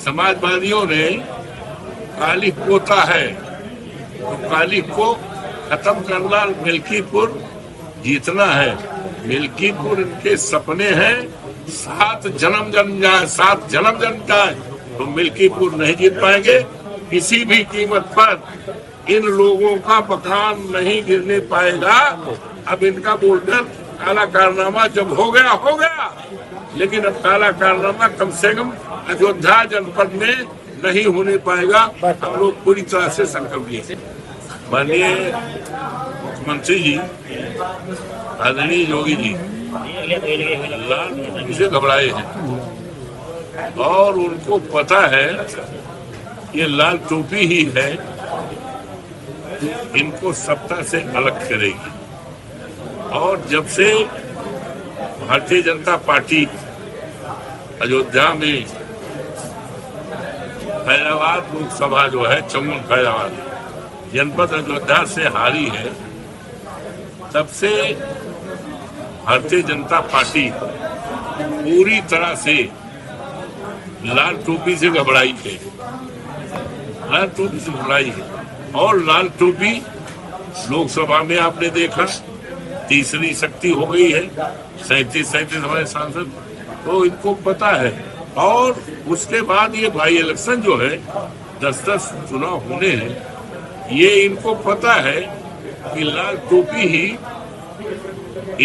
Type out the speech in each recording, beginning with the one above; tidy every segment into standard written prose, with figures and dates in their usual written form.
समाजवादियों ने काली पोता है तो काली को खत्म करना, मिल्कीपुर जीतना है। मिल्कीपुर इनके सपने हैं, 7 जन्म जन्म जाए तो मिल्कीपुर नहीं जीत पाएंगे। किसी भी कीमत पर इन लोगों का मकान नहीं गिरने पाएगा। अब इनका बोलकर काला कारनामा जब हो गया, लेकिन अब काला कारनामा कम से कम अयोध्या जनपद में नहीं होने पाएगा। हम लोग पूरी तरह से संकल्प लिए। माननीय मुख्यमंत्री जी, आदरणीय योगी जी लाल टोपी से घबराए हैं और उनको पता है ये लाल टोपी ही है इनको सत्ता से अलग करेगी। और जब से भारतीय जनता पार्टी अयोध्या में फैजाबाद लोकसभा जो है, चमुन फैजाबाद जनपद अयोध्या से हारी है, तब से भारतीय जनता पार्टी पूरी तरह से लाल टोपी से घबराई है, लाल टोपी से घबराई है। और लाल टोपी लोकसभा में आपने देखा तीसरी शक्ति हो गई है, 37 हमारे सांसद, तो इनको पता है। और उसके बाद ये बाई इलेक्शन जो है 10 चुनाव होने हैं, ये इनको पता है कि लाल टोपी ही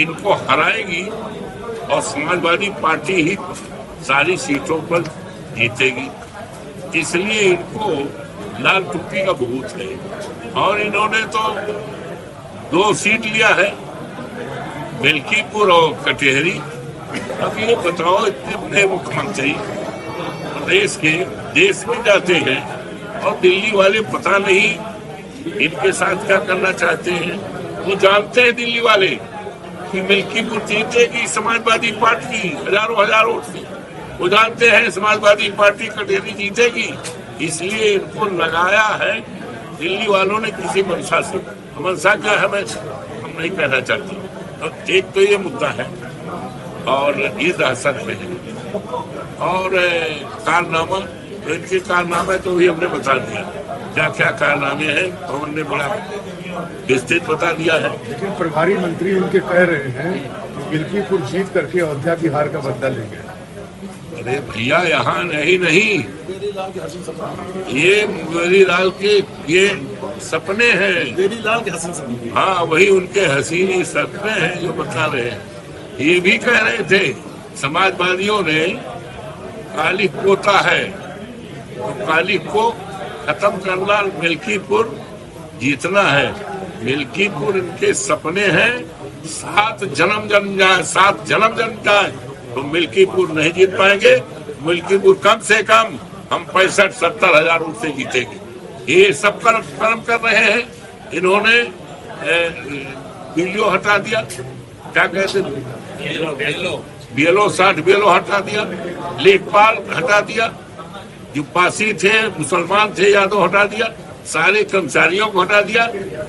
इनको हराएगी और समाजवादी पार्टी ही सारी सीटों पर जीतेगी। इसलिए इनको लाल टोपी का बहुत है। और इन्होंने तो 2 सीट लिया है, मिल्कीपुर और कटेहरी। अब ये बताओ, इतने बड़े मुख्यमंत्री देश में जाते हैं और दिल्ली वाले पता नहीं इनके साथ क्या करना चाहते हैं। वो जानते हैं दिल्ली वाले कि मिल्कीपुर जीतेगी समाजवादी पार्टी हजार वोट से। वो जानते हैं समाजवादी पार्टी कटेहरी जीतेगी, इसलिए इनको लगाया है दिल्ली वालों ने किसी मंशा से। मंशा क्या है मैं हम नहीं कहना चाहते। तो एक तो ये मुद्दा है और ये दहशत में है। और कारनामा, इनके कारनामे तो भी हमने बता दिया, क्या क्या कारनामे हैं तो हमने बड़ा विस्तृत बता दिया है। लेकिन प्रभारी मंत्री उनके कह रहे हैं कि मिल्कीपुर जीत करके अयोध्या की हार का बदला लेंगे। अरे भैया, यहाँ नहीं, ये मुंगेरी लाल के ये सपने हैं। हाँ, वही उनके हसीनी सपने हैं जो बता रहे हैं। ये भी कह रहे थे समाजवादियों ने काली पोता है तो काली को खत्म करना, मिल्कीपुर जीतना है। मिल्कीपुर इनके सपने हैं, 7 जन्म जाए तो मिल्कीपुर नहीं जीत पाएंगे। मिल्कीपुर कम से कम हम 65-70 हजार वोट से जीतेंगे। ये सब कर्म कर रहे हैं। इन्होंने बीएलओ हटा दिया, क्या कहते बीएलओ 60 बीएलओ हटा दिया, लेखपाल हटा दिया, जो पासी थे मुसलमान थे यादव हटा दिया, सारे कर्मचारियों को हटा दिया।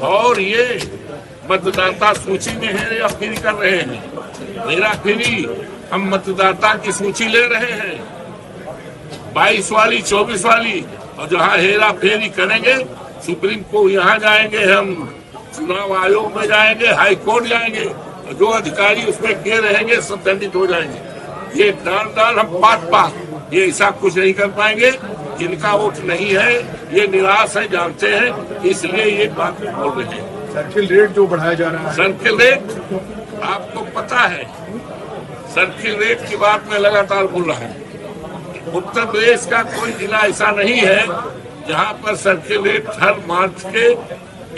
और ये मतदाता सूची में हेराफेरी कर रहे हैं। हेराफेरी, हम मतदाता की सूची ले रहे हैं 22 वाली 24 वाली, और जहाँ हेरा फेरी करेंगे सुप्रीम कोर्ट, यहाँ जाएंगे हम, चुनाव आयोग में जाएंगे, हाई कोर्ट जाएंगे, और जो अधिकारी उसमें के रहेंगे सब दंडित हो जाएंगे। ये डाल हम पात ये ऐसा कुछ नहीं कर पाएंगे। जिनका वोट नहीं है ये निराश है, जानते हैं, इसलिए ये बात बोल रहे हैं। सर्किल रेट जो बढ़ाया जा रहा है, सर्किल रेट आपको पता है, सर्किल रेट की बात मैं लगातार बोल रहा हूँ। उत्तर प्रदेश का कोई जिला ऐसा नहीं है जहाँ पर सर्किल रेट हर मार्च के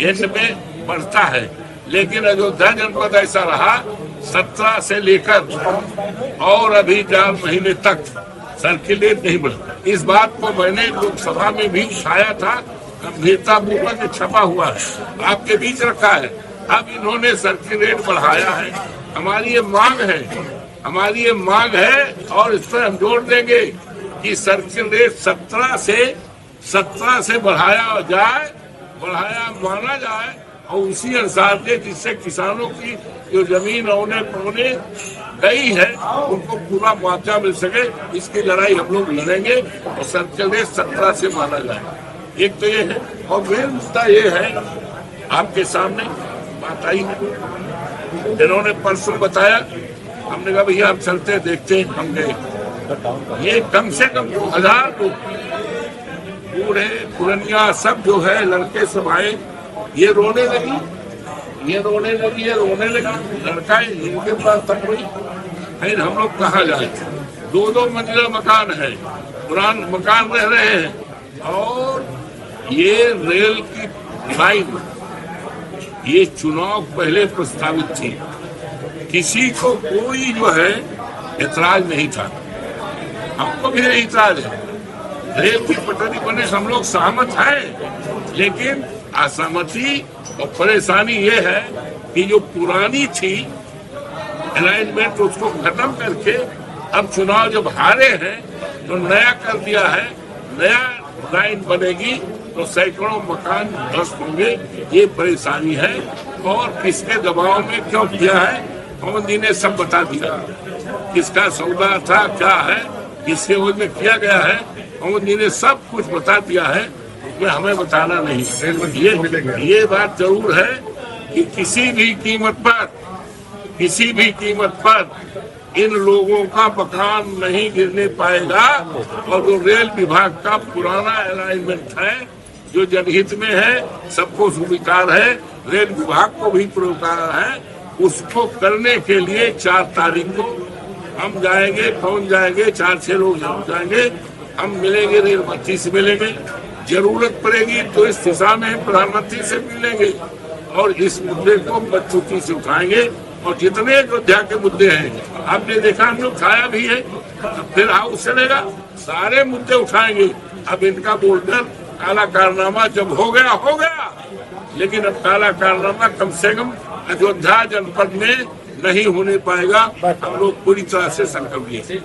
एंड में बढ़ता है, लेकिन अयोध्या जनपद ऐसा रहा 17 से लेकर और अभी 4 महीने तक सर्किल रेट नहीं बढ़ा। इस बात को मैंने लोकसभा में भी उठाया था, गंभीरता पूर्वक छपा हुआ है, आपके बीच रखा है। अब इन्होंने सर्किल रेट बढ़ाया है। हमारी ये मांग है और इस पर हम जोर देंगे कि सर्किल रेट 17 से बढ़ाया माना जाए, और उसी अनुसार के जिससे किसानों की जो जमीन औने पौने गई है उनको पूरा मुआवजा मिल सके, इसकी लड़ाई हम लोग लड़ेंगे और संसद 17 से माना जाए। एक तो ये है, और मेन मुद्दा ये है, आपके सामने बात आई है, इन्होंने परसों बताया, हमने कहा भैया हम चलते देखते हैं, हम गए। ये कम से कम 2000 लोग, बूढ़े पुरनिया सब जो है, लड़के सब आए, ये रोने लगी, ये रोने लगी, ये रोने लगी, लड़का इनके पास तक हुई। फिर हम लोग कहाँ जाए, 2-2 मंजिला मकान है, पुराने मकान रह रहे हैं, और ये रेल की लाइन, ये चुनाव पहले प्रस्तावित थी, किसी को कोई जो है ऐतराज नहीं था, हमको भी ऐतराज है, रेल की पटरी बने से हम लोग सहमत हैं, लेकिन असहमति और परेशानी ये है कि जो पुरानी थी अलाइनमेंट उसको खत्म करके अब चुनाव जब हारे हैं तो नया कर दिया है, नया लाइन बनेगी तो सैकड़ों मकान ध्वस्त होंगे, ये परेशानी है। और किसके दबाव में क्यों किया है, पवन जी ने सब बता दिया, किसका सौदा था, क्या है, किसके वजह में किया गया है, पवन जी ने सब कुछ बता दिया है, उसमें हमें बताना नहीं। ये बात जरूर है कि किसी भी कीमत पर इन लोगों का मकान नहीं गिरने पाएगा, और जो रेल विभाग का पुराना अलाइनमेंट है जो जनहित में है, सबको स्वीकार है, रेल विभाग को भी पुरस्कार है, उसको करने के लिए 4 तारीख को हम जाएंगे, पहुंच जाएंगे, 4-6 लोग जाएंगे, हम मिलेंगे, रेल मंत्री से मिलेंगे, जरूरत पड़ेगी तो इस दिशा में प्रधानमंत्री से मिलेंगे, और इस मुद्दे को मजबूती से उठाएंगे। और जितने अयोध्या के मुद्दे हैं, आपने देखा हम लोग उठाया भी है, फिर हाउस चलेगा, सारे मुद्दे उठाएंगे। अब इनका बोलकर काला कारनामा जब हो गया, लेकिन अब काला कारनामा कम से कम अयोध्या जनपद में नहीं होने पाएगा, हम लोग पूरी तरह से संकल्प लिए।